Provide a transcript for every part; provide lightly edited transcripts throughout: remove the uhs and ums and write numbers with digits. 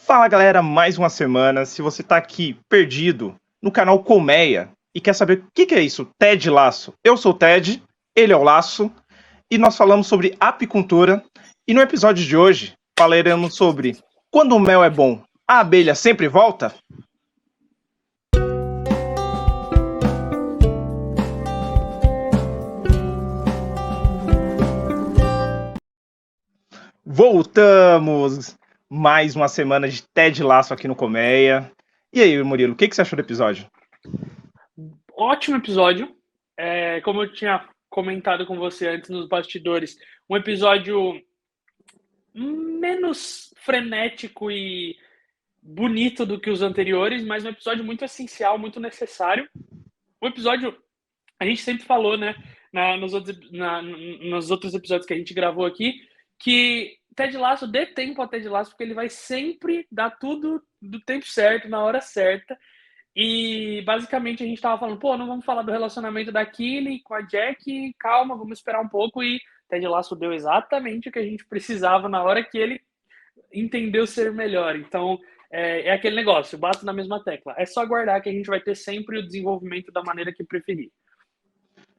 Fala galera, mais uma semana. Se você tá aqui perdido no canal Colmeia e quer saber o que é isso, Ted Laço, eu sou o Ted, ele é o Laço e nós falamos sobre apicultura. E no episódio de hoje falaremos sobre quando o mel é bom, a abelha sempre volta? Voltamos! Mais uma semana de Ted Laço aqui no Colmeia. E aí, Murilo, o que você achou do episódio? Ótimo episódio. Como eu tinha comentado com você antes nos bastidores, um episódio menos frenético e bonito do que os anteriores, mas um episódio muito essencial, muito necessário. O episódio, a gente sempre falou, né, nos outros episódios que a gente gravou aqui, que Ted Lasso dê tempo a Ted Lasso, porque ele vai sempre dar tudo do tempo certo, na hora certa. E basicamente a gente tava falando, pô, não vamos falar do relacionamento da Kylie com a Jack, calma, vamos esperar um pouco. E Ted Lasso deu exatamente o que a gente precisava na hora que ele entendeu ser melhor. Então é aquele negócio, basta na mesma tecla. É só aguardar que a gente vai ter sempre o desenvolvimento da maneira que preferir.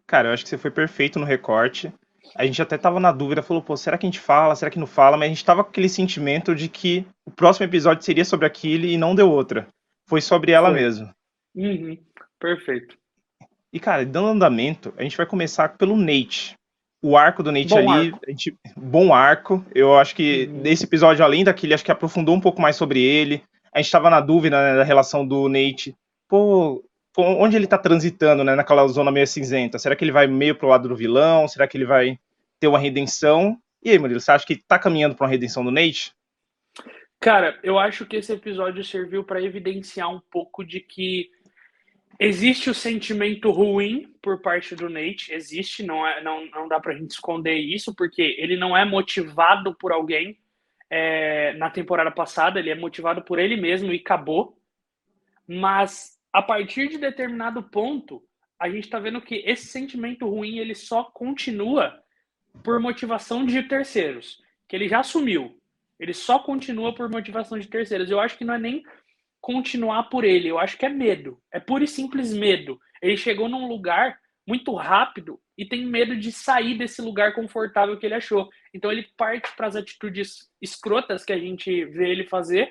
Cara, eu acho que você foi perfeito no recorte. A gente até tava na dúvida, falou, pô, será que a gente fala, será que não fala? Mas a gente tava com aquele sentimento de que o próximo episódio seria sobre aquilo e não deu outra. Foi sobre ela Foi. mesmo. Uhum. Perfeito. E, cara, dando andamento, a gente vai começar pelo Nate. O arco do Nate Bom ali, arco. bom arco. Eu acho que Uhum. nesse episódio, além daquele, acho que aprofundou um pouco mais sobre ele. A gente tava na dúvida, né, da relação do Nate. Pô, onde ele tá transitando, né, naquela zona meio cinzenta? Será que ele vai meio pro lado do vilão? Será que ele vai ter uma redenção? E aí, Murilo, você acha que tá caminhando pra uma redenção do Nate? Cara, eu acho que esse episódio serviu para evidenciar um pouco de que existe o sentimento ruim por parte do Nate, existe, não dá pra gente esconder isso, porque ele não é motivado por alguém na temporada passada, ele é motivado por ele mesmo e acabou. Mas a partir de determinado ponto, a gente tá vendo que esse sentimento ruim ele só continua por motivação de terceiros, que ele já assumiu. Ele só continua por motivação de terceiros. Eu acho que não é nem continuar por ele. Eu acho que é medo. É puro e simples medo. Ele chegou num lugar muito rápido e tem medo de sair desse lugar confortável que ele achou. Então ele parte para as atitudes escrotas que a gente vê ele fazer,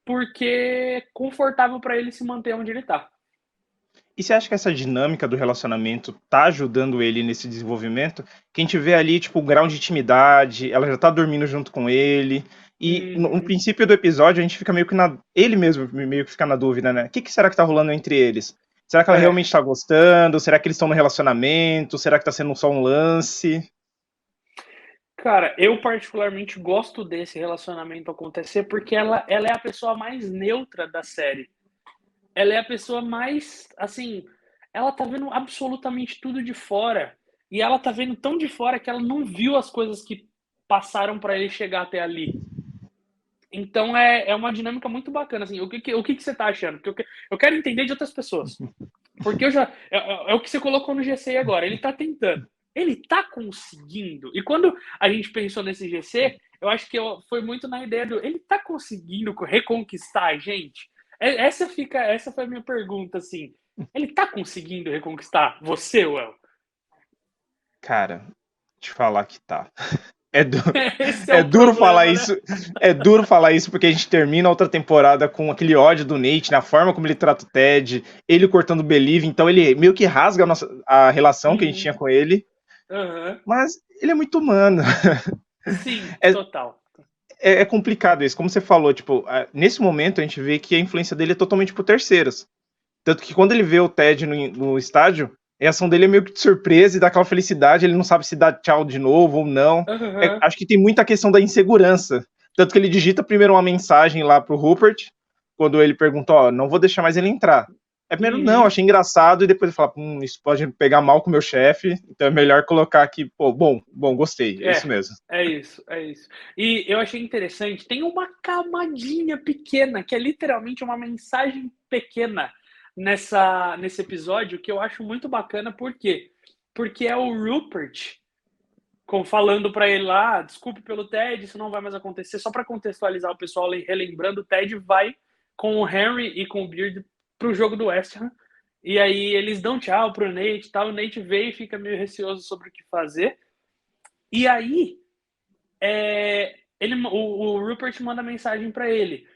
porque é confortável para ele se manter onde ele está. E você acha que essa dinâmica do relacionamento tá ajudando ele nesse desenvolvimento? Que a gente vê ali, tipo, o grau de intimidade, ela já tá dormindo junto com ele. E no Uhum. princípio do episódio a gente fica meio que na. Ele mesmo meio que fica na dúvida, né? O que será que tá rolando entre eles? Será que ela É, realmente tá gostando? Será que eles estão no relacionamento? Será que tá sendo só um lance? cara, eu particularmente gosto desse relacionamento acontecer porque ela é a pessoa mais neutra da série. Ela é a pessoa mais, assim, ela tá vendo absolutamente tudo de fora. E ela tá vendo tão de fora que ela não viu as coisas que passaram para ele chegar até ali. Então é uma dinâmica muito bacana, assim. O que você tá achando? Porque eu quero entender de outras pessoas. Porque eu já. É o que você colocou no GC agora. Ele tá tentando. Ele tá conseguindo. E quando a gente pensou nesse GC, eu acho que foi muito na ideia do. Ele tá conseguindo reconquistar a gente? Essa foi a minha pergunta, assim. Ele tá conseguindo reconquistar você, Well? Cara, te falar que tá. É, Esse é é o duro falar problema, né? isso. É duro falar isso porque a gente termina a outra temporada com aquele ódio do Nate, na forma como ele trata o Ted, ele cortando o Believe, então ele meio que rasga a relação que a gente tinha Uhum. com ele, Uhum. mas ele é muito humano. Sim, É, total. é complicado isso, como você falou, tipo, nesse momento a gente vê que a influência dele é totalmente por terceiros. Tanto que quando ele vê o Ted no estádio, a reação dele é meio que de surpresa e dá aquela felicidade, ele não sabe se dá tchau de novo ou não. Uhum. Acho que tem muita questão da insegurança. Tanto que ele digita primeiro uma mensagem lá pro Rupert, quando ele pergunta, ó, não vou deixar mais ele entrar. É primeiro, não, Uhum. achei engraçado, e depois ele fala, isso pode pegar mal com o meu chefe, então é melhor colocar aqui, pô, bom, gostei, é isso É, mesmo. é isso, é isso. E eu achei interessante, tem uma camadinha pequena, que é literalmente uma mensagem pequena nesse episódio, que eu acho muito bacana, por quê? Porque é o Rupert falando para ele lá, desculpe pelo Ted, isso não vai mais acontecer. Só para contextualizar o pessoal, relembrando, o Ted vai com o Henry e com o Beard pro jogo do West Ham. E aí eles dão tchau pro Nate e tal. O Nate vê e fica meio receoso sobre o que fazer. E aí o Rupert manda mensagem para ele.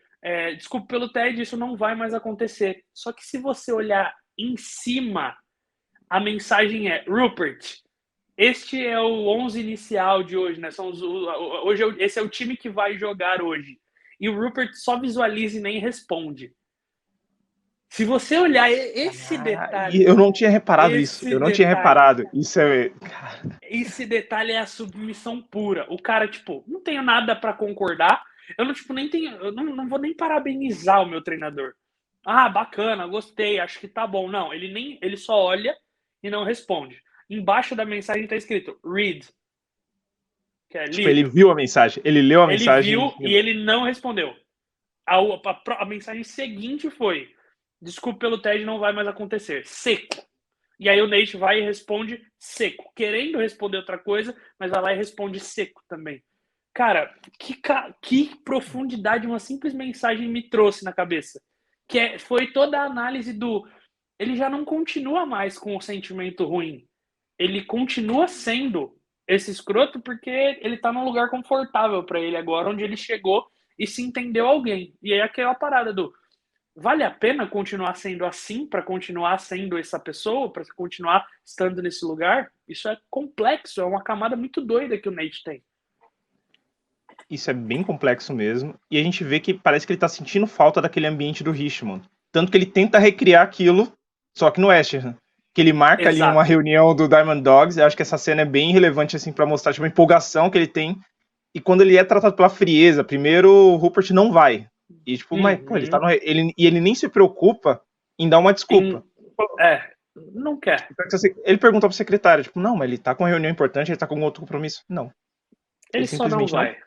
Desculpe pelo Ted, isso não vai mais acontecer. Só que se você olhar em cima, a mensagem é: Rupert, este é o 11 inicial de hoje, né? Esse é o time que vai jogar hoje. E o Rupert só visualiza e nem responde. Se você olhar esse detalhe... Eu não tinha reparado isso. Eu não tinha reparado. Isso é... Esse detalhe é a submissão pura. O cara, tipo, não tenho nada para concordar. Eu não, tipo, nem tenho... Eu não vou nem parabenizar o meu treinador. Ah, bacana, gostei, acho que tá bom. Não, ele só olha e não responde. Embaixo da mensagem tá escrito read. Que é tipo, ele viu a mensagem. Ele leu a mensagem. Ele viu e ele não respondeu. A mensagem seguinte foi: desculpe pelo Ted, não vai mais acontecer. Seco. E aí o Nate vai e responde seco. Querendo responder outra coisa, mas vai lá e responde seco também. Cara, que profundidade uma simples mensagem me trouxe na cabeça. Foi toda a análise do... Ele já não continua mais com o sentimento ruim. Ele continua sendo esse escroto porque ele tá num lugar confortável para ele agora, onde ele chegou e se entendeu alguém. E aí aquela parada do... Vale a pena continuar sendo assim para continuar sendo essa pessoa, para continuar estando nesse lugar? Isso é complexo, é uma camada muito doida que o Nate tem. Isso é bem complexo mesmo. E a gente vê que parece que ele tá sentindo falta daquele ambiente do Richmond. Tanto que ele tenta recriar aquilo, só que no West Ham. Que ele marca ali uma reunião do Diamond Dogs. Eu acho que essa cena é bem relevante assim para mostrar tipo, a empolgação que ele tem. E quando ele é tratado pela frieza, primeiro o Rupert não vai. E tipo, mas pô, ele tá no, ele nem se preocupa em dar uma desculpa. Não quer. Ele perguntou pro secretário, tipo, não, mas ele tá com uma reunião importante, ele tá com outro compromisso. Não. Ele só não vai.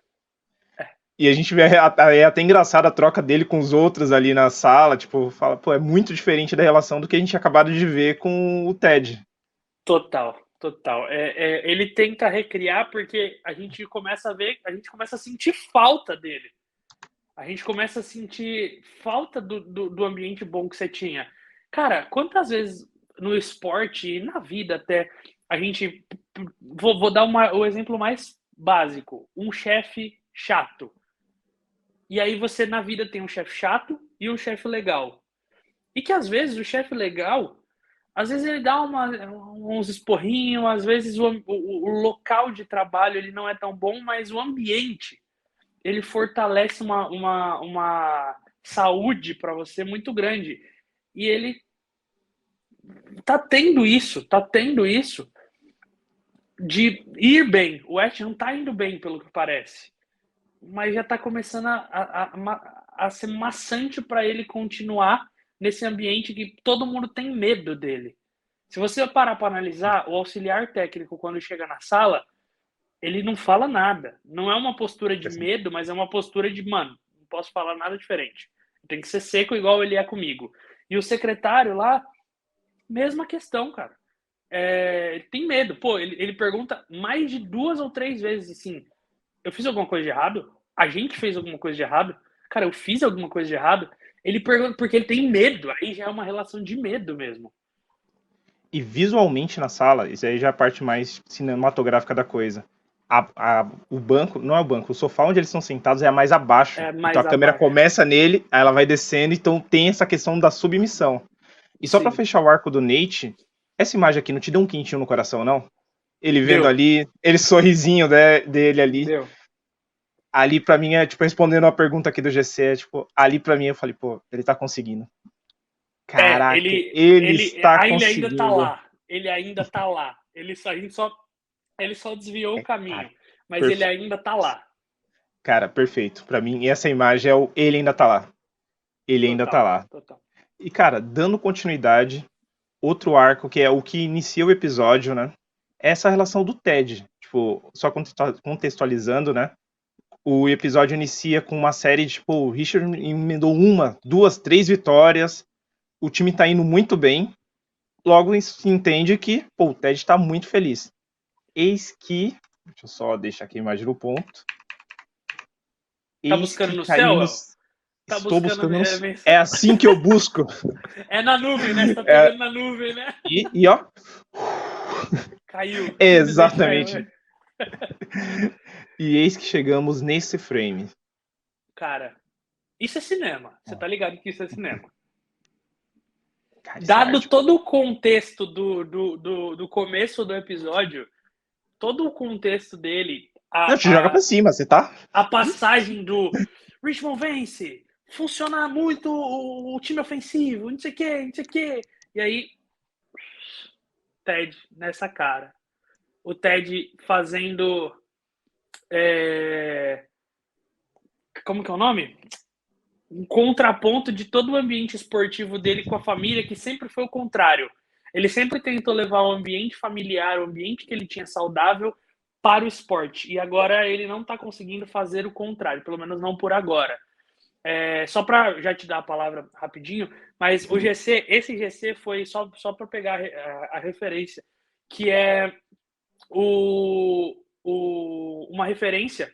E a gente vê é até engraçado a troca dele com os outros ali na sala, tipo, fala, pô, é muito diferente da relação do que a gente acabado de ver com o Ted. Total. Ele tenta recriar porque a gente começa a sentir falta dele. A gente começa a sentir falta do ambiente bom que você tinha. Cara, quantas vezes no esporte e na vida até, a gente... Vou dar o exemplo mais básico. Um chefe chato. E aí você, na vida, tem um chefe chato e um chefe legal. E que, às vezes, o chefe legal, às vezes ele dá uns esporrinhos, às vezes o local de trabalho ele não é tão bom, mas o ambiente, ele fortalece uma saúde para você muito grande. E ele tá tendo isso de ir bem. O West Ham tá indo bem, pelo que parece. Mas já está começando a ser maçante para ele continuar nesse ambiente que todo mundo tem medo dele. Se você parar para analisar, o auxiliar técnico, quando chega na sala, ele não fala nada. Não é uma postura de medo, mas é uma postura de, mano, não posso falar nada diferente. Tem que ser seco igual ele é comigo. E o secretário lá, mesma questão, cara. Ele tem medo. Pô, ele pergunta mais de 2 ou 3 vezes assim: eu fiz alguma coisa de errado? A gente fez alguma coisa de errado? Cara, eu fiz alguma coisa de errado? Ele pergunta porque ele tem medo. Aí já é uma relação de medo mesmo. E visualmente na sala, isso aí já é a parte mais cinematográfica da coisa. O banco, não é o banco, o sofá onde eles estão sentados é mais abaixo. Então a câmera começa nele, aí ela vai descendo, então tem essa questão da submissão. E só para fechar o arco do Nate, essa imagem aqui não te deu um quentinho no coração, não? Ele vendo ali, ele sorrisinho dele ali. Deu. Ali pra mim é, tipo, respondendo a pergunta aqui do GC, tipo, ali pra mim eu falei, pô, ele tá conseguindo. Caraca, ele está conseguindo. Ele ainda tá lá. Ele ainda tá lá. Ele só desviou o caminho, mas perfeito. Ele ainda tá lá. Cara, perfeito. Pra mim, essa imagem é ele ainda tá lá. Ele ainda tá lá. Total. E, cara, dando continuidade, outro arco que é o que inicia o episódio, né? É essa relação do Ted. Tipo, só contextualizando, né? O episódio inicia com uma série de, tipo, o Richard emendou 1, 2, 3 vitórias. O time tá indo muito bem. Logo se entende que, pô, o Ted tá muito feliz. Eis que Deixa eu só deixar aqui a imagem no ponto. Tá Eis buscando que no céu, El? caímos. Tá Estou buscando buscando no... É assim que eu busco. É na nuvem, né? Você tá pegando na nuvem, né? E ó. Caiu. Simplesmente caiu. Exatamente. E eis que chegamos nesse frame. Cara, isso é cinema. Você tá ligado que isso é cinema. Cara, isso é Dado arte, todo o contexto do começo do episódio, todo o contexto dele, Não, te joga pra cima, você tá? a passagem do Richmond vence, funciona muito o time ofensivo, não sei o que, não sei o que. E aí, Ted nessa cara. O Ted fazendo. Como que é o nome? Um contraponto de todo o ambiente esportivo dele com a família, que sempre foi o contrário. Ele sempre tentou levar o ambiente familiar, o ambiente que ele tinha saudável, para o esporte. E agora ele não está conseguindo fazer o contrário, pelo menos não por agora. Só para já te dar a palavra rapidinho, mas o GC, esse GC foi só para pegar a referência, que é uma referência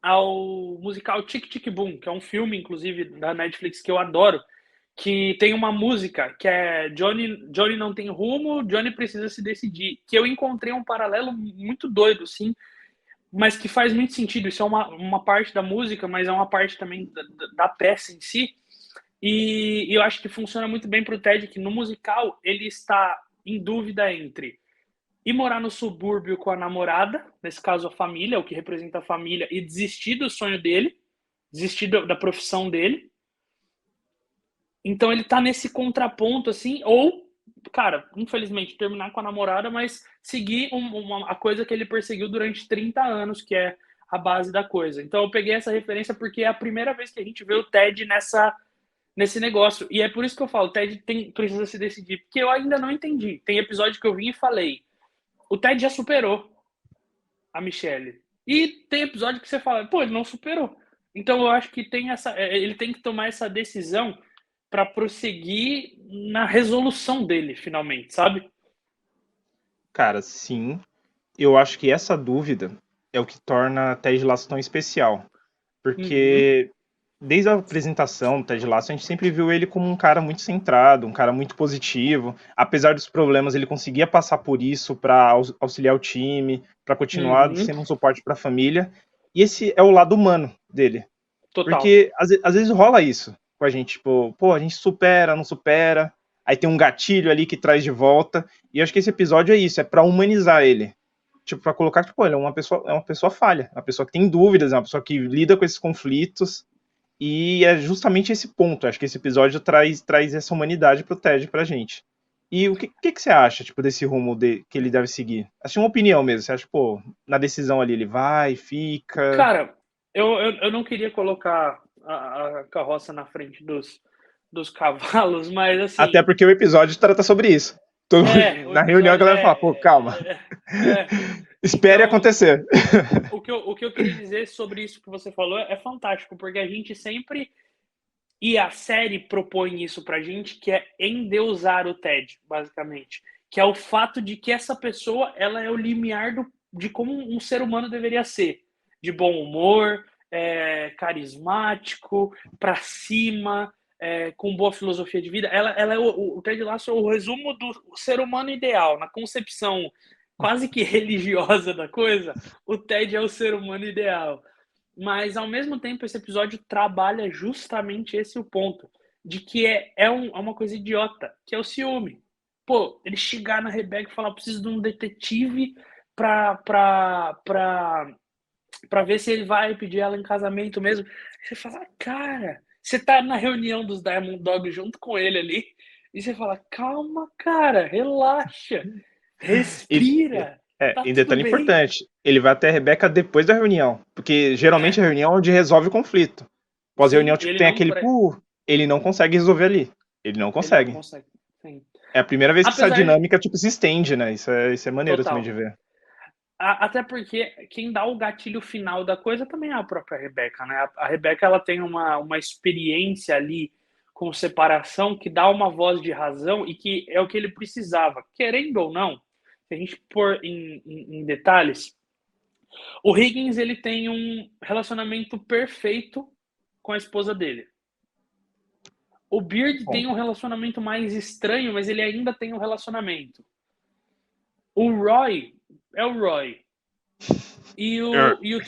ao musical Tic Tic Boom, que é um filme, inclusive, da Netflix que eu adoro, que tem uma música que é Johnny não tem rumo, Johnny precisa se decidir, que eu encontrei um paralelo muito doido, sim, mas que faz muito sentido. Isso é uma parte da música, mas é uma parte também da peça em si, e eu acho que funciona muito bem para o Ted, que no musical ele está em dúvida entre ir morar no subúrbio com a namorada, nesse caso a família, o que representa a família, e desistir do sonho dele, desistir da profissão dele. Então ele tá nesse contraponto, assim, ou, cara, infelizmente, terminar com a namorada, mas seguir a coisa que ele perseguiu durante 30 anos, que é a base da coisa. Então eu peguei essa referência porque é a primeira vez que a gente vê o Ted nesse negócio. E é por isso que eu falo, o Ted precisa se decidir, porque eu ainda não entendi. Tem episódio que eu vim e falei, o Ted já superou a Michelle. E tem episódio que você fala, pô, ele não superou. Então eu acho que ele tem que tomar essa decisão para prosseguir na resolução dele, finalmente, sabe? Cara, sim. Eu acho que essa dúvida é o que torna Ted Lasso tão especial. Uhum. Porque desde a apresentação do Ted Lasso, a gente sempre viu ele como um cara muito centrado, um cara muito positivo. Apesar dos problemas, ele conseguia passar por isso para auxiliar o time, para continuar Uhum. sendo um suporte para a família. E esse é o lado humano dele. Total. Porque às vezes rola isso com a gente, tipo, pô, a gente supera, não supera, aí tem um gatilho ali que traz de volta. E eu acho que esse episódio é isso, é para humanizar ele. Tipo, pra colocar que, pô, ele é uma pessoa falha, uma pessoa que tem dúvidas, é uma pessoa que lida com esses conflitos. E é justamente esse ponto. Acho que esse episódio traz essa humanidade pro Ted pra gente. E o que você acha, tipo, desse rumo que ele deve seguir? Assim, uma opinião mesmo. Você acha, pô, na decisão ali ele vai, fica. Cara, eu não queria colocar a carroça na frente dos cavalos, mas Até assim, porque o episódio trata sobre isso. o Na reunião a episódio galera fala, pô, calma. é. Espere Então, acontecer. o que eu queria dizer sobre isso que você falou é fantástico, porque a gente sempre, e a série propõe isso pra gente, que é endeusar o Ted, basicamente. Que é o fato de que essa pessoa, ela é o limiar de como um ser humano deveria ser. De bom humor, carismático, pra cima, com boa filosofia de vida. Ela é o Ted Lasso é o resumo do ser humano ideal, na concepção quase que religiosa da coisa, o Ted é o ser humano ideal. Mas, ao mesmo tempo, esse episódio trabalha justamente esse o ponto. De que é uma coisa idiota, que é o ciúme. Pô, ele chegar na Rebecca e falar, preciso de um detetive pra ver se ele vai pedir ela em casamento mesmo. Você fala, cara, você tá na reunião dos Diamond Dogs junto com ele ali, e você fala, calma, cara, relaxa, E, respira, tá em tudo detalhe bem. importante, ele vai até a Rebeca depois da reunião. Porque geralmente É, a reunião é onde resolve o conflito. sim, Pós-reunião, tipo, ele tem não, aquele, ele não consegue resolver ali. Ele não ele não consegue. consegue. Sim. É a primeira vez que essa Apesar de. dinâmica, tipo, se estende, né? Isso é maneiro também de Total. ver. Até porque quem dá o gatilho final da coisa também é a própria Rebeca, né? A Rebeca, ela tem uma experiência ali com separação que dá uma voz de razão e que é o que ele precisava. Querendo ou não, se a gente pôr em detalhes, O Higgins, ele tem um relacionamento perfeito com a esposa dele. O Beard Bom. tem um relacionamento mais estranho, mas ele ainda tem um relacionamento. O Roy é o Roy. E o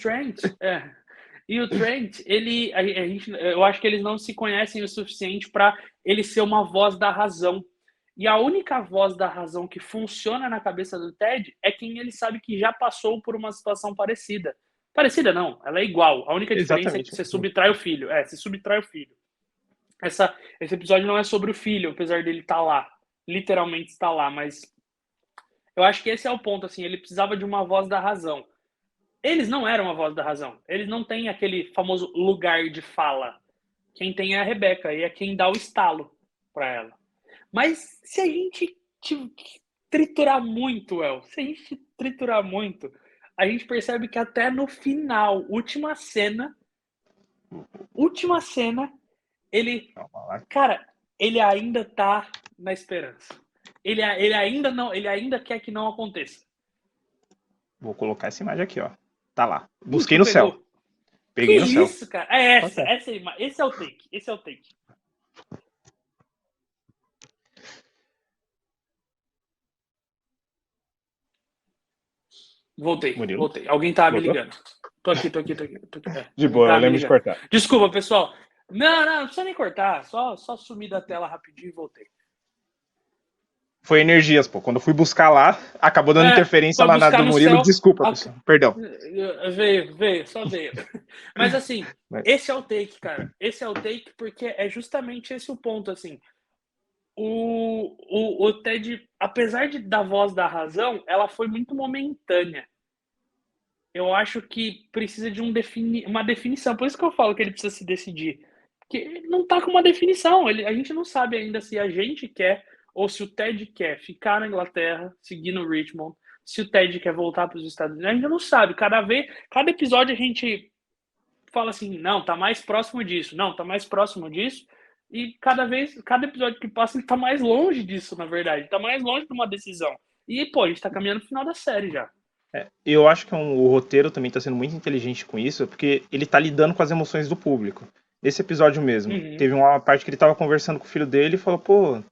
Trent, ele, eu acho que eles não se conhecem o suficiente para ele ser uma voz da razão. E a única voz da razão que funciona na cabeça do Ted é quem ele sabe que já passou por uma situação parecida. Parecida não, ela é igual. A única diferença é que Exatamente. você subtrai o filho. Você subtrai o filho. Esse episódio não é sobre o filho, apesar dele estar lá. Literalmente está lá, mas eu acho que esse é o ponto, assim, ele precisava de uma voz da razão. Eles não eram a voz da razão. Eles não têm aquele famoso lugar de fala. Quem tem é a Rebeca e é quem dá o estalo para ela. Mas se a gente triturar muito, a gente percebe que até no final, última cena, ele, cara, ele ainda tá na esperança. Ele ainda quer que não aconteça. Vou colocar essa imagem aqui, ó. Tá lá. Busquei no céu. Peguei no céu. Isso, cara. É essa imagem. Esse é o take. Voltei. Alguém tava me ligando. Tô aqui. De boa, eu lembro de cortar. Desculpa, pessoal. Não precisa nem cortar. Só sumi da tela rapidinho e voltei. Foi energias, pô. Quando eu fui buscar lá, acabou dando interferência lá na do Murilo. Céu, desculpa, pessoal. Perdão. Só veio. Mas assim, esse é o take, cara. Esse é o take porque é justamente esse o ponto, assim. O Ted, apesar da voz da razão, ela foi muito momentânea. Eu acho que precisa de uma definição. Por isso que eu falo que ele precisa se decidir. Porque ele não tá com uma definição. A gente não sabe ainda se a gente quer ou se o Ted quer ficar na Inglaterra, seguir no Richmond, se o Ted quer voltar para os Estados Unidos. A gente não sabe. Cada episódio a gente fala assim, não, tá mais próximo disso. Não, tá mais próximo disso. E cada episódio que passa, ele tá mais longe disso, na verdade. Tá mais longe de uma decisão. E, pô, a gente tá caminhando no final da série já. Eu acho que o roteiro também está sendo muito inteligente com isso, porque ele está lidando com as emoções do público. Nesse episódio mesmo, teve uma parte que ele estava conversando com o filho dele e falou, pô,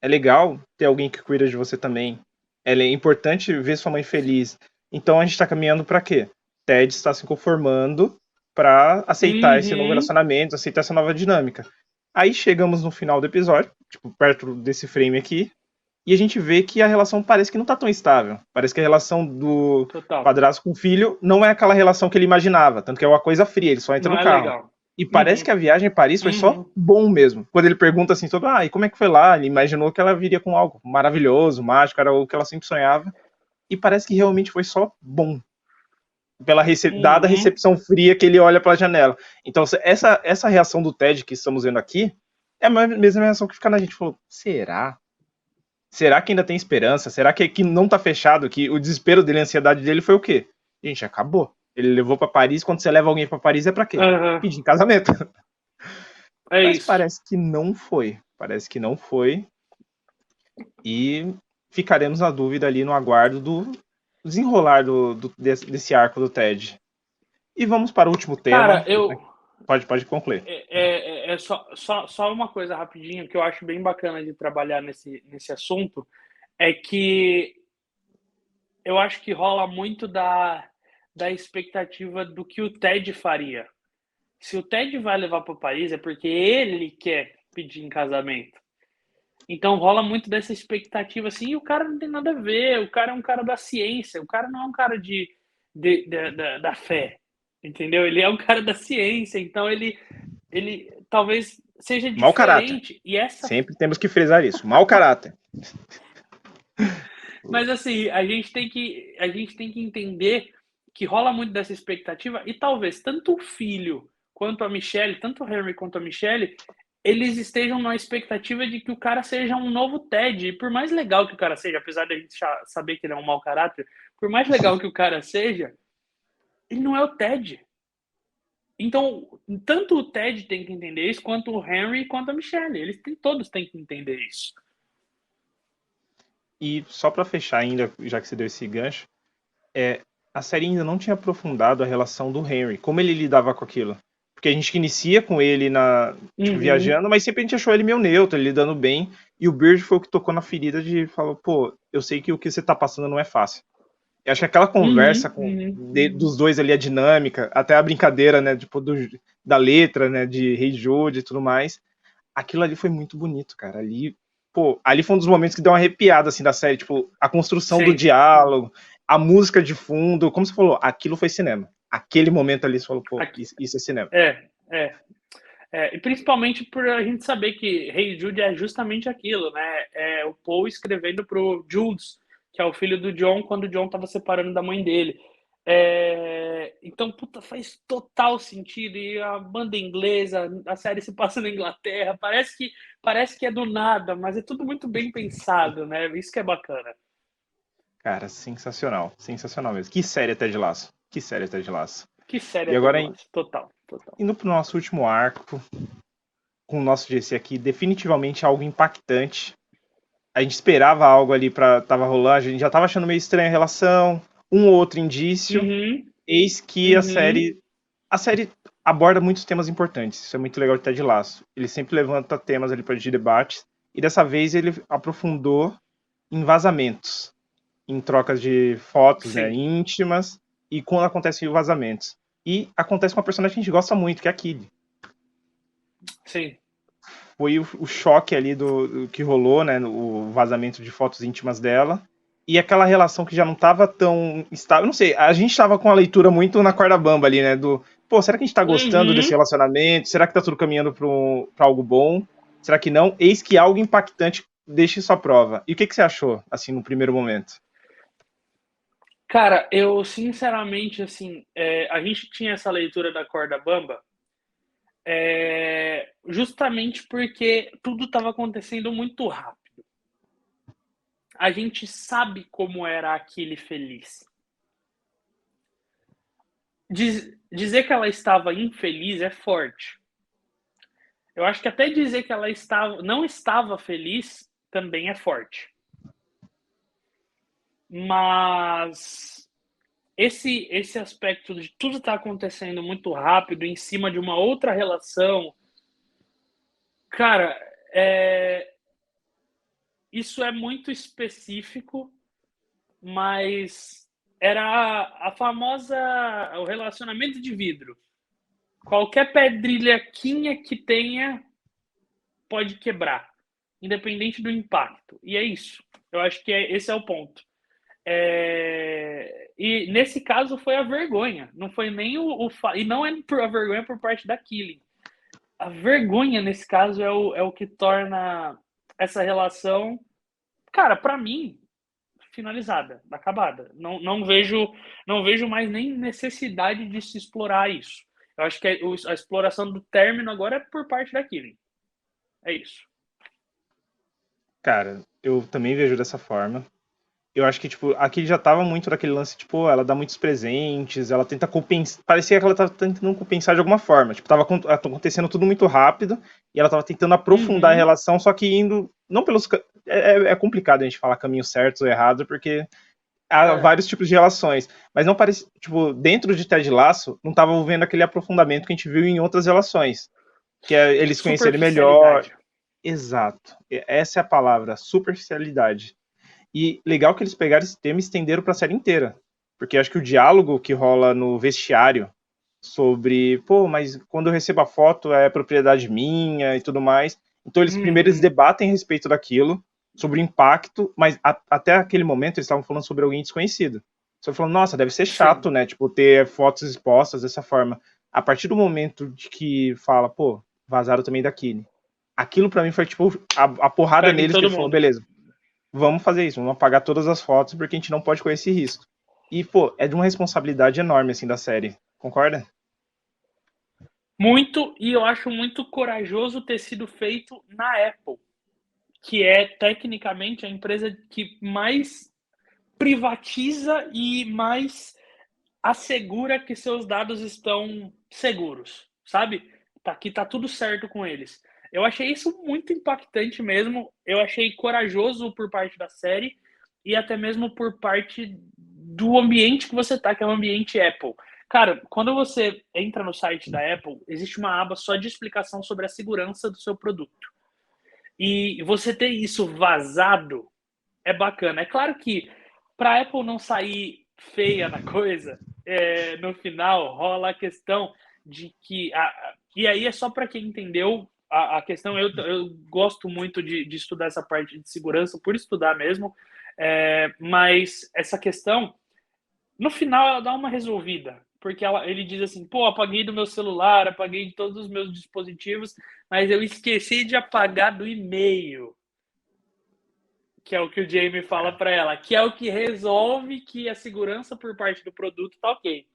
é legal ter alguém que cuida de você também. É importante ver sua mãe feliz. Então a gente está caminhando para quê? Ted está se conformando para aceitar esse novo relacionamento, aceitar essa nova dinâmica. Aí chegamos no final do episódio, tipo, perto desse frame aqui, e a gente vê que a relação parece que não tá tão estável. Parece que a relação do padrasto com o filho não é aquela relação que ele imaginava. Tanto que é uma coisa fria, ele só entra no carro. Legal. E parece que a viagem em Paris foi só bom mesmo. Quando ele pergunta assim sobre, e como é que foi lá? Ele imaginou que ela viria com algo maravilhoso, mágico, era o que ela sempre sonhava. E parece que realmente foi só bom. Pela dada a recepção fria que ele olha pela janela. Então essa reação do Ted que estamos vendo aqui é a mesma reação que fica na gente. Falou, será? Será que ainda tem esperança? Será que não tá fechado? Que o desespero dele, a ansiedade dele foi o quê? Gente, acabou. Ele levou pra Paris. Quando você leva alguém pra Paris é pra quê? Pedir casamento. Mas isso. Parece que não foi. E ficaremos na dúvida ali no aguardo do desenrolar desse arco do Ted. E vamos para o último tema. Cara, Pode concluir. Só uma coisa rapidinho que eu acho bem bacana de trabalhar nesse assunto é que eu acho que rola muito da expectativa do que o Ted faria. Se o Ted vai levar para Paris é porque ele quer pedir em casamento. Então rola muito dessa expectativa assim, e o cara não tem nada a ver, o cara é um cara da ciência, o cara não é um cara da fé. Entendeu? Ele é um cara da ciência, então ele talvez seja diferente. Mau caráter. Sempre temos que frisar isso. Mau caráter. Mas assim, a gente tem que entender que rola muito dessa expectativa e talvez tanto o filho quanto a Michelle, tanto o Henry quanto a Michelle, eles estejam na expectativa de que o cara seja um novo Ted. E por mais legal que o cara seja, apesar de a gente saber que ele é um mau caráter, por mais legal que o cara seja, ele não é o Ted. Então, tanto o Ted tem que entender isso, quanto o Henry, quanto a Michelle. Todos têm que entender isso. E só para fechar ainda, já que você deu esse gancho, a série ainda não tinha aprofundado a relação do Henry, como ele lidava com aquilo. Porque a gente inicia com ele tipo, Uhum, viajando, mas sempre a gente achou ele meio neutro, ele lidando bem. E o Beard foi o que tocou na ferida de falou, pô, eu sei que o que você tá passando não é fácil. Eu acho que aquela conversa uhum, uhum. dos dois ali, a dinâmica, até a brincadeira, né, tipo, da letra, né, de Hey Jude e tudo mais, aquilo ali foi muito bonito, cara. Ali, pô, ali foi um dos momentos que deu uma arrepiada, assim, da série, tipo, a construção do Sim, diálogo, a música de fundo, como você falou, aquilo foi cinema. Aquele momento ali, você falou, pô, aqui, isso é cinema. é. E principalmente por a gente saber que Hey Jude é justamente aquilo, né? É o Paul escrevendo pro Jules, que é o filho do John, quando o John estava separando da mãe dele. Então, puta, faz total sentido. E a banda inglesa, a série se passa na Inglaterra, parece que é do nada, mas é tudo muito bem pensado, né? Isso que é bacana. Cara, sensacional, sensacional mesmo. Que série até de laço. Que série até de laço. Que série E até de agora, laço. Total, total. indo pro nosso último arco, com o nosso GC aqui, definitivamente algo impactante. A gente esperava algo ali pra tava rolando, a gente já tava achando meio estranha a relação, um ou outro indício. Uhum, Eis que uhum. a série aborda muitos temas importantes. Isso é muito legal de Ted Lasso. Ele sempre levanta temas ali para de debates e dessa vez ele aprofundou em vazamentos, em trocas de fotos, né, Sim, íntimas e quando acontecem vazamentos. E acontece com uma personagem que a gente gosta muito, que é a Kid. sim. Foi o choque ali do que rolou, né, o vazamento de fotos íntimas dela e aquela relação que já não estava tão estável. Não sei, a gente estava com a leitura muito na corda bamba ali, né, do, pô, será que a gente tá gostando desse Uhum. relacionamento? Será que tá tudo caminhando pra algo bom? Será que não? Eis que algo impactante deixa isso à prova. E o que que você achou, assim, no primeiro momento? Cara, eu sinceramente, assim, a gente tinha essa leitura da corda bamba, justamente porque tudo estava acontecendo muito rápido. A gente sabe como era aquele feliz. Dizer que ela estava infeliz é forte. Eu acho que até dizer que ela não estava feliz também é forte. Mas esse aspecto de tudo estar acontecendo muito rápido em cima de uma outra relação, cara, isso é muito específico, mas era a famosa o relacionamento de vidro. Qualquer pedrilhaquinha que tenha pode quebrar, independente do impacto. E é isso. Eu acho que esse é o ponto. E nesse caso foi a vergonha, não foi nem e não é a vergonha por parte da Killing. A vergonha nesse caso é o que torna essa relação, cara, para mim finalizada, acabada. Não vejo mais nem necessidade de se explorar isso. Eu acho que a exploração do término agora é por parte da Killing. É isso. Cara, eu também vejo dessa forma. Eu acho que, tipo, aqui já tava muito daquele lance, tipo, ela dá muitos presentes, ela tenta compensar. Parecia que ela tava tentando compensar de alguma forma. Tipo, tava acontecendo tudo muito rápido e ela tava tentando aprofundar a Uhum. relação, só que indo. Não pelos. É complicado a gente falar caminho certo ou errado, porque há É, vários tipos de relações. Mas não parece. Tipo, dentro de Ted Lasso, não tava vendo aquele aprofundamento que a gente viu em outras relações. Que é eles conhecerem melhor. superficialidade. Exato. Essa é a palavra, superficialidade. E legal que eles pegaram esse tema e estenderam para a série inteira. Porque acho que o diálogo que rola no vestiário sobre, pô, mas quando eu recebo a foto é propriedade minha e tudo mais. Então eles primeiro eles Uhum. debatem a respeito daquilo, sobre o impacto, mas até aquele momento eles estavam falando sobre alguém desconhecido. Só falando, nossa, deve ser Sim, chato, né? Tipo, ter fotos expostas dessa forma. A partir do momento de que fala, pô, vazaram também da Kine. Aquilo para mim foi tipo a porrada pega em neles que todo ele falou, mundo. beleza, vamos fazer isso, vamos apagar todas as fotos porque a gente não pode correr esse risco. E, pô, é de uma responsabilidade enorme, assim, da série. Concorda? Muito, e eu acho muito corajoso ter sido feito na Apple, que é tecnicamente a empresa que mais privatiza e mais assegura que seus dados estão seguros, sabe? Aqui tá tudo certo com eles. Eu achei isso muito impactante mesmo. Eu achei corajoso por parte da série e até mesmo por parte do ambiente que você tá, que é o ambiente Apple. Cara, quando você entra no site da Apple, existe uma aba só de explicação sobre a segurança do seu produto. E você ter isso vazado é bacana. É claro que para a Apple não sair feia na coisa, no final rola a questão de que. E aí é só para quem entendeu a questão. Eu gosto muito de estudar essa parte de segurança, por estudar mesmo, mas essa questão, no final, ela dá uma resolvida. Porque ele diz assim: pô, apaguei do meu celular, apaguei de todos os meus dispositivos, mas eu esqueci de apagar do e-mail, que é o que o Jamie fala para ela, que é o que resolve que a segurança por parte do produto tá ok.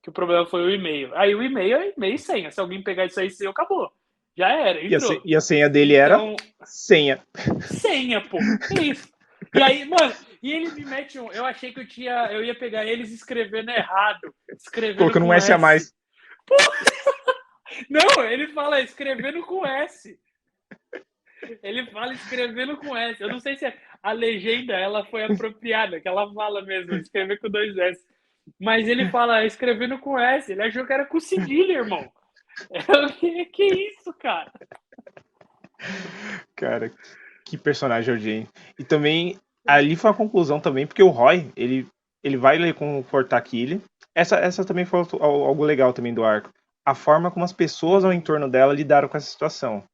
Que o problema foi o e-mail. Aí o e-mail é e-mail e senha. Se alguém pegar isso aí, seu, acabou. Já era, entrou. E a senha dele então, era senha. Senha, pô. É isso. E aí, mano, e ele me mete um. Eu achei que eu ia pegar eles escrevendo errado. Escrevendo Colocando um com S a mais. Pô! Não, ele fala escrevendo com S. Ele fala escrevendo com S. Eu não sei se a legenda ela foi apropriada, que ela fala mesmo, escrever com 2 S. Mas ele fala escrevendo com S. Ele achou que era com cedilha, irmão. Que isso, cara? Cara, que personagem é o Jane. E também, ali foi a conclusão também, porque o Roy, ele vai ler com o Fortakili. Essa também foi algo legal também do arco. A forma como as pessoas ao entorno dela lidaram com essa situação.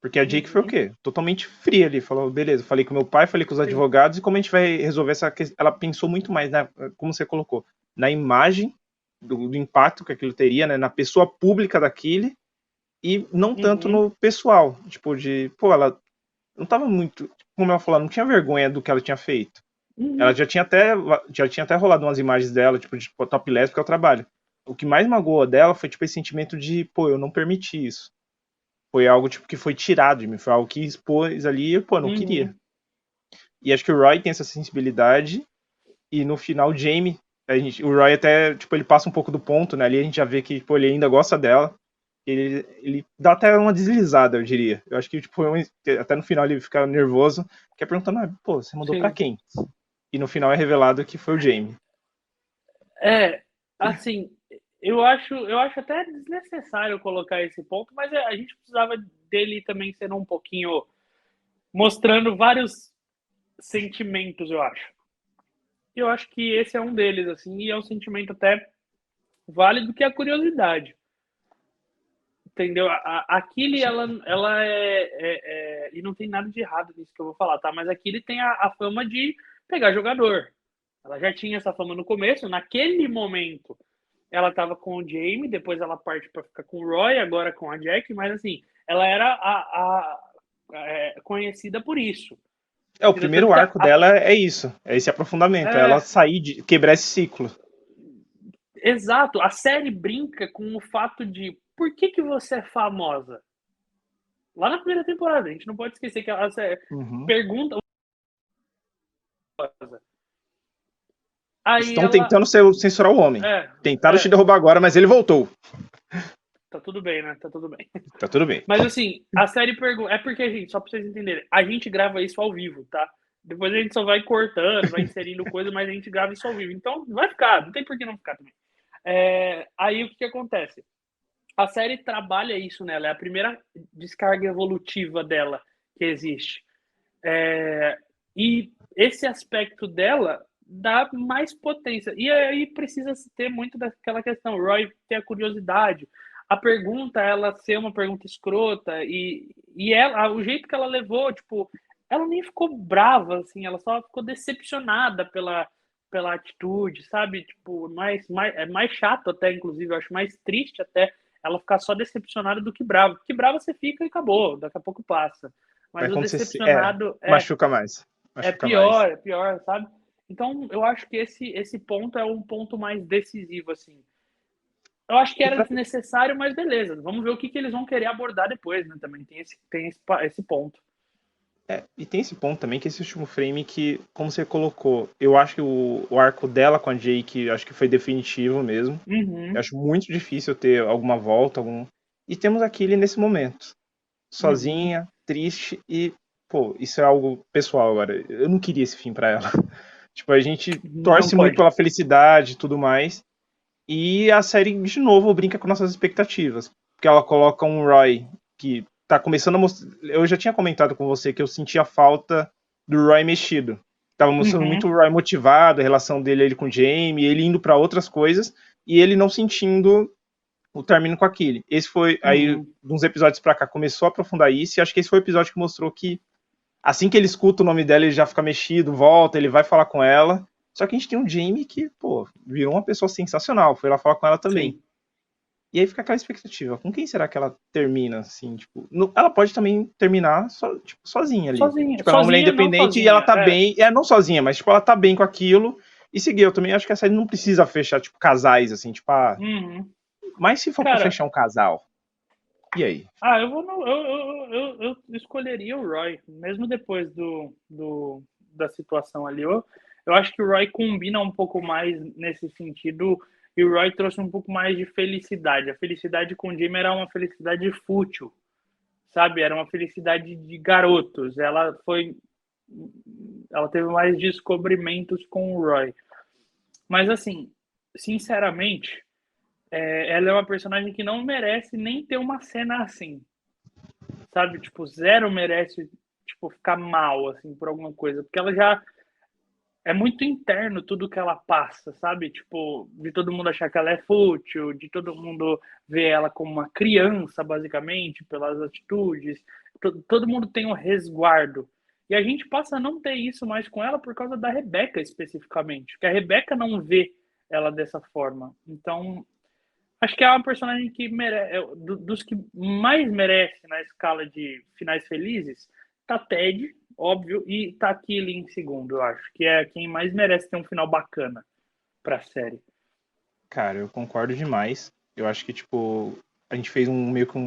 Porque a Jake foi o quê? Totalmente fria ali. Falou, beleza, falei com meu pai, falei com os advogados, e como a gente vai resolver essa questão? Ela pensou muito mais, né, como você colocou, na imagem do impacto que aquilo teria, né, na pessoa pública daquele, e não tanto no pessoal. Tipo, ela não tava muito, como ela falou, não tinha vergonha do que ela tinha feito. Ela já tinha até rolado umas imagens dela, tipo, de topless, porque é o trabalho. O que mais magoou dela foi, tipo, esse sentimento de, pô, eu não permiti isso. Foi algo, tipo, que foi tirado de mim, foi algo que expôs ali e, pô, não queria. E acho que o Roy tem essa sensibilidade, e no final, o Jamie, o Roy até, tipo, ele passa um pouco do ponto, né, ali a gente já vê que, pô, ele ainda gosta dela, ele dá até uma deslizada, eu diria. Eu acho que, tipo, até no final ele fica nervoso, que é perguntando, pô, você mandou pra quem? E no final é revelado que foi o Jamie. Assim, eu acho até desnecessário colocar esse ponto, mas a gente precisava dele também sendo um pouquinho mostrando vários sentimentos, eu acho. Eu acho que esse é um deles, assim, e é um sentimento até válido, que é a curiosidade. Entendeu? A Kylie, ela e não tem nada de errado nisso que eu vou falar, tá? Mas a Kylie tem a fama de pegar jogador. Ela já tinha essa fama no começo. Naquele momento, ela estava com o Jamie, depois ela parte para ficar com o Roy, agora com a Jack, mas assim, ela era conhecida por isso. O primeiro arco dela é isso, é esse aprofundamento, é ela sair, quebrar esse ciclo. Exato, a série brinca com o fato de por que você é famosa? Lá na primeira temporada, a gente não pode esquecer que ela pergunta. Aí estão tentando censurar o homem. Tentaram te derrubar agora, mas ele voltou. Tá tudo bem, né? Tá tudo bem. Tá tudo bem. Mas assim, a série pergunta. É porque, gente, só pra vocês entenderem, a gente grava isso ao vivo, tá? Depois a gente só vai cortando, vai inserindo coisa, mas a gente grava isso ao vivo. Então, vai ficar, não tem por que não ficar também. Aí o que acontece? A série trabalha isso nela, é a primeira descarga evolutiva dela que existe. E esse aspecto dela dá mais potência. E aí precisa ter muito daquela questão, Roy ter a curiosidade, a pergunta, ela ser uma pergunta escrota, e ela, o jeito que ela levou, tipo, ela nem ficou brava, assim, ela só ficou decepcionada pela atitude, sabe? Tipo, é mais chato até, inclusive, eu acho mais triste até ela ficar só decepcionada do que brava. Porque brava você fica e acabou, daqui a pouco passa. Mas o decepcionado machuca mais. É pior, sabe? Então, eu acho que esse ponto é um ponto mais decisivo, assim. Eu acho que era desnecessário, mas beleza. Vamos ver o que eles vão querer abordar depois, né? Também tem esse ponto. E tem esse ponto também, que esse último frame que, como você colocou, eu acho que o arco dela com a Jake, acho que foi definitivo mesmo. Eu acho muito difícil ter alguma volta, E temos aquele nesse momento. Sozinha, triste e, pô, isso é algo pessoal agora. Eu não queria esse fim pra ela. Tipo, a gente Não torce muito pode. pela felicidade e tudo mais. E a série, de novo, brinca com nossas expectativas. Porque ela coloca um Roy que tá começando a mostrar. Eu já tinha comentado com você que eu sentia falta do Roy mexido. Tava mostrando muito o Roy motivado, a relação dele ele com o Jaime, ele indo para outras coisas, e ele não sentindo o término com aquele. Esse foi, aí, Uhum. uns episódios pra cá, começou a aprofundar isso, e acho que esse foi o episódio que mostrou que assim que ele escuta o nome dela, ele já fica mexido, volta, ele vai falar com ela. Só que a gente tem um Jamie que, pô, virou uma pessoa sensacional, foi lá falar com ela também. Sim. E aí fica aquela expectativa, com quem será que ela termina, assim, tipo, ela pode também terminar tipo, sozinha ali. Sozinha. Tipo, ela é uma mulher Sozinha, não independente e ela sozinha. tá bem, não sozinha, mas tipo, ela tá bem com aquilo e seguir. Eu também acho que a série não precisa fechar, tipo, casais, assim, tipo, Uhum. mas se for pra Cara, fechar um casal, e aí? eu vou eu escolheria o Roy, mesmo depois da situação ali. Eu acho que o Roy combina um pouco mais nesse sentido, e o Roy trouxe um pouco mais de felicidade. A felicidade com o Jamie era uma felicidade fútil, sabe? Era uma felicidade de garotos. Ela teve mais descobrimentos com o Roy. Mas assim, sinceramente, ela é uma personagem que não merece nem ter uma cena assim, sabe? Tipo, zero merece, tipo, ficar mal, assim, por alguma coisa. Porque ela já é muito interno tudo que ela passa, sabe? Tipo, de todo mundo achar que ela é fútil, de todo mundo ver ela como uma criança, basicamente, pelas atitudes. Todo mundo tem um resguardo. E a gente passa a não ter isso mais com ela por causa da Rebeca, especificamente. Que a Rebeca não vê ela dessa forma. Então, acho que é uma personagem que merece, dos que mais merece na escala de finais felizes, tá Ted, óbvio, e tá Killy em segundo, eu acho, que é quem mais merece ter um final bacana pra série. Cara, eu concordo demais. Eu acho que, tipo, a gente fez meio que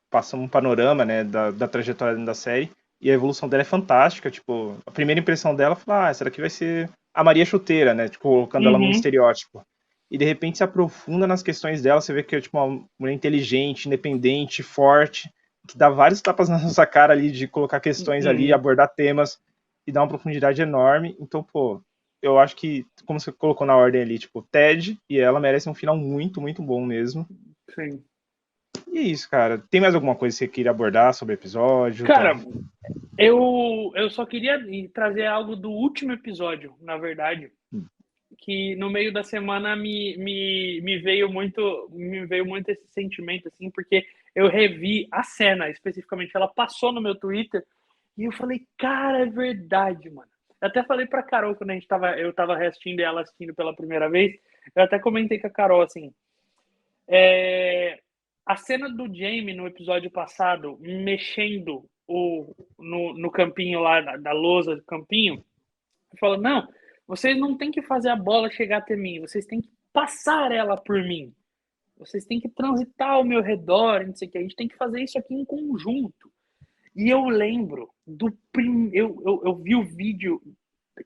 passamos um panorama, né, da trajetória da série, e a evolução dela é fantástica, tipo, a primeira impressão dela foi, essa daqui vai ser a Maria Chuteira, né, tipo, colocando ela num Uhum. estereótipo. E de repente se aprofunda nas questões dela, você vê que é, tipo, uma mulher inteligente, independente, forte, que dá vários tapas na nossa cara ali, de colocar questões ali, Uhum. abordar temas, e dá uma profundidade enorme. Então, pô, eu acho que, como você colocou na ordem ali, tipo, Ted e ela merecem um final muito, muito bom mesmo. Sim. E é isso, cara. Tem mais alguma coisa que você queria abordar sobre o episódio? Tá? Cara, eu só queria trazer algo do último episódio, na verdade, que no meio da semana me veio muito esse sentimento, assim, porque eu revi a cena, especificamente, ela passou no meu Twitter, e eu falei, cara, é verdade, mano. Eu até falei pra Carol, quando eu tava reassistindo e ela assistindo pela primeira vez, eu até comentei com a Carol, assim, a cena do Jamie no episódio passado, mexendo no campinho lá, da lousa do campinho, fala, não, vocês não têm que fazer a bola chegar até mim, vocês têm que passar ela por mim. Vocês têm que transitar ao meu redor, não sei o que. A gente tem que fazer isso aqui em conjunto. E eu lembro eu vi o vídeo,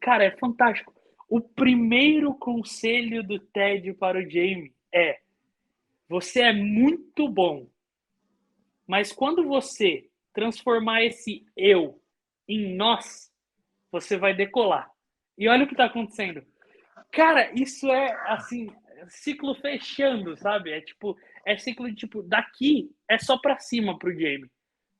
cara, é fantástico. O primeiro conselho do Ted para o Jamie é: você é muito bom, mas quando você transformar esse eu em nós, você vai decolar. E olha o que está acontecendo. Cara, isso é assim, ciclo fechando, sabe? É tipo, é ciclo de tipo, daqui é só pra cima pro Jamie.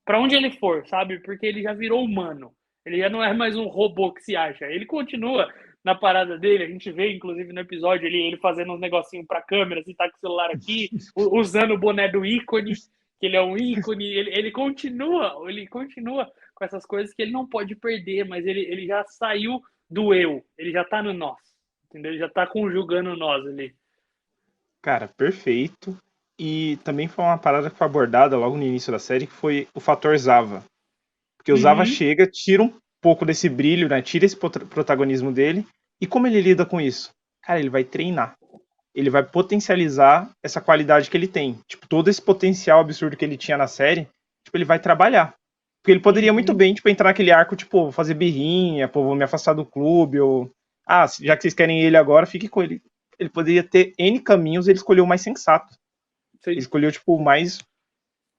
Pra onde ele for, sabe? Porque ele já virou humano. Ele já não é mais um robô que se acha. Ele continua na parada dele. A gente vê, inclusive, no episódio, ele fazendo uns negocinhos pra câmera, assim, tá com o celular aqui, usando o boné do ícone, que ele é um ícone. Ele continua com essas coisas que ele não pode perder, mas ele já saiu do eu. Ele já tá no nós. Entendeu? Ele já tá conjugando nós ali. Cara, perfeito. E também foi uma parada que foi abordada logo no início da série, que foi o fator Zava. Porque o Zava Uhum. chega, tira um pouco desse brilho, né? Tira esse protagonismo dele. E como ele lida com isso? Cara, ele vai treinar. Ele vai potencializar essa qualidade que ele tem. Tipo, todo esse potencial absurdo que ele tinha na série, tipo, ele vai trabalhar. Porque ele poderia muito Uhum. bem, tipo, entrar naquele arco, tipo, fazer birrinha, pô, vou me afastar do clube, ou... Ah, já que vocês querem ele agora, fique com ele. Ele poderia ter N caminhos, ele escolheu o mais sensato. Ele Sim. escolheu, tipo, o mais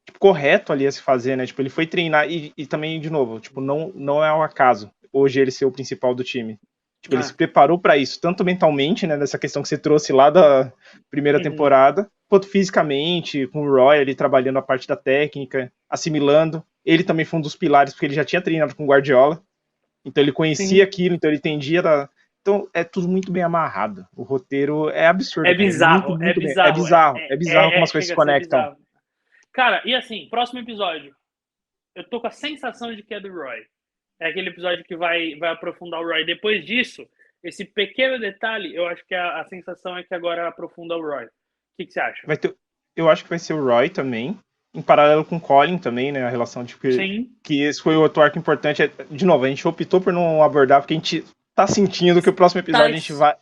tipo, correto ali a se fazer, né? Tipo, ele foi treinar e também, de novo, tipo, não é um acaso hoje ele ser o principal do time. Tipo, ele se preparou pra isso, tanto mentalmente, né, dessa questão que você trouxe lá da primeira temporada, quanto fisicamente, com o Roy ali trabalhando a parte da técnica, assimilando. Ele também foi um dos pilares, porque ele já tinha treinado com o Guardiola, então ele conhecia aquilo, então ele entendia da... Então é tudo muito bem amarrado. O roteiro é absurdo, É cara. É bizarro, muito, é muito bem. É bizarro. bizarro. É bizarro como as coisas se Chega a ser conectam. bizarro. Cara, e assim, próximo episódio. Eu tô com a sensação de que é do Roy. É aquele episódio que vai aprofundar o Roy. Depois disso, esse pequeno detalhe, eu acho que a sensação é que agora aprofunda o Roy. O que você acha? Eu acho que vai ser o Roy também, em paralelo com o Colin também, né? A relação de que esse foi outro arco importante. De novo, a gente optou por não abordar, porque a gente tá sentindo que o próximo episódio a gente vai.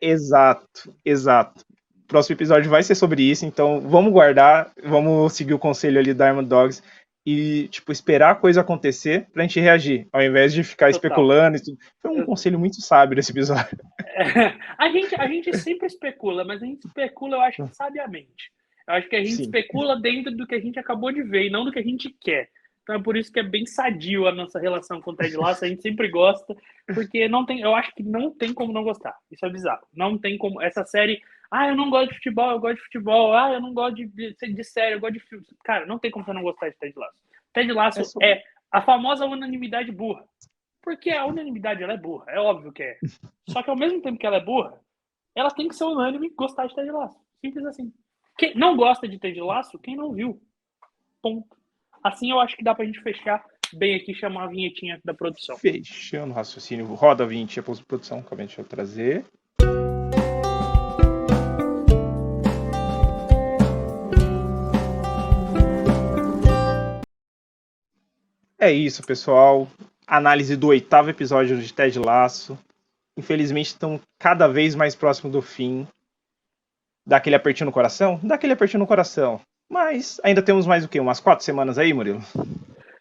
Exato. O próximo episódio vai ser sobre isso, então vamos guardar, vamos seguir o conselho ali da Diamond Dogs e, tipo, esperar a coisa acontecer pra gente reagir, ao invés de ficar especulando e tudo. Foi um conselho muito sábio desse episódio. A gente sempre especula, mas a gente especula, eu acho que sabiamente. Eu acho que a gente especula dentro do que a gente acabou de ver e não do que a gente quer. Então é por isso que é bem sadio a nossa relação com o Ted Lasso. A gente sempre gosta, porque não tem, eu acho que não tem como não gostar. Isso é bizarro. Não tem como. Essa série, eu não gosto de futebol, eu gosto de futebol. Eu não gosto de série, eu gosto de filme. Cara, não tem como você não gostar de Ted Lasso. Ted Lasso é a famosa unanimidade burra. Porque a unanimidade ela é burra, é óbvio que é. Só que ao mesmo tempo que ela é burra, ela tem que ser unânime e gostar de Ted Lasso. Simples assim. Quem não gosta de Ted Lasso, quem não viu. Ponto. Assim eu acho que dá pra gente fechar bem aqui, chamar a vinhetinha da produção. Fechando o raciocínio. Roda a vinhetinha para produção, acabei de trazer. É isso, pessoal. Análise do 8º episódio de Ted Lasso. Infelizmente, estamos cada vez mais próximo do fim. Dá aquele apertinho no coração? Dá aquele apertinho no coração. Mas ainda temos mais o quê? Umas 4 semanas aí, Murilo?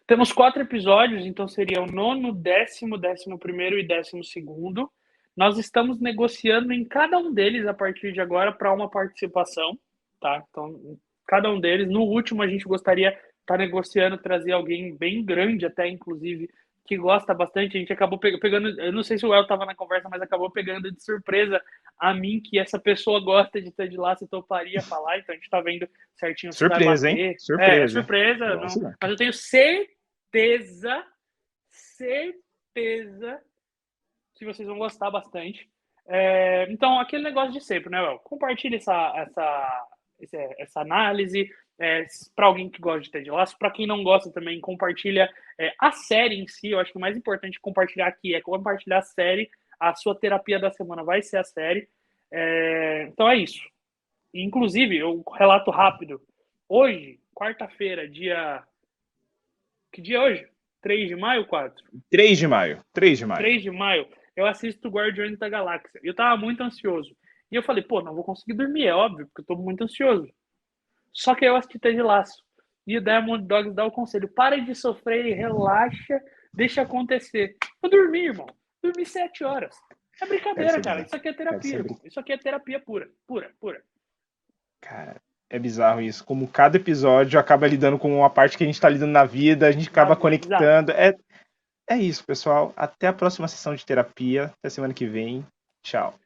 Temos 4 episódios, então seria o 9º, 10º, 11º e 12º. Nós estamos negociando em cada um deles a partir de agora para uma participação, tá? Então, cada um deles. No último, a gente gostaria de estar negociando, trazer alguém bem grande até, inclusive, que gosta bastante. A gente acabou pegando, eu não sei se o El estava na conversa, mas acabou pegando de surpresa a mim que essa pessoa gosta de Ted Lasso e toparia falar, então a gente está vendo certinho se vai bater. Hein? Surpresa. É surpresa, não, mas eu tenho certeza que vocês vão gostar bastante. Então, aquele negócio de sempre, né, El? Compartilhe essa análise, para alguém que gosta de Ted Lasso, para quem não gosta também, compartilha a série em si. Eu acho que o mais importante compartilhar aqui é compartilhar a série. A sua terapia da semana vai ser a série. Então é isso. Inclusive, eu relato rápido. Hoje, quarta-feira, dia... Que dia é hoje? 3 de maio, 4? 3 de maio. 3 de maio, eu assisto Guardiões da Galáxia. Eu tava muito ansioso. E eu falei, não vou conseguir dormir, é óbvio, porque eu tô muito ansioso. Só que eu assisti Ted Lasso. E o Diamond Dogs dá o conselho, para de sofrer, relaxa, deixa acontecer. Eu dormi, irmão. Dormi 7 horas. É brincadeira, cara. Isso aqui é terapia, irmão. Isso aqui é terapia pura. Cara, é bizarro isso. Como cada episódio acaba lidando com uma parte que a gente tá lidando na vida, a gente acaba conectando. É isso, pessoal. Até a próxima sessão de terapia. Até semana que vem. Tchau.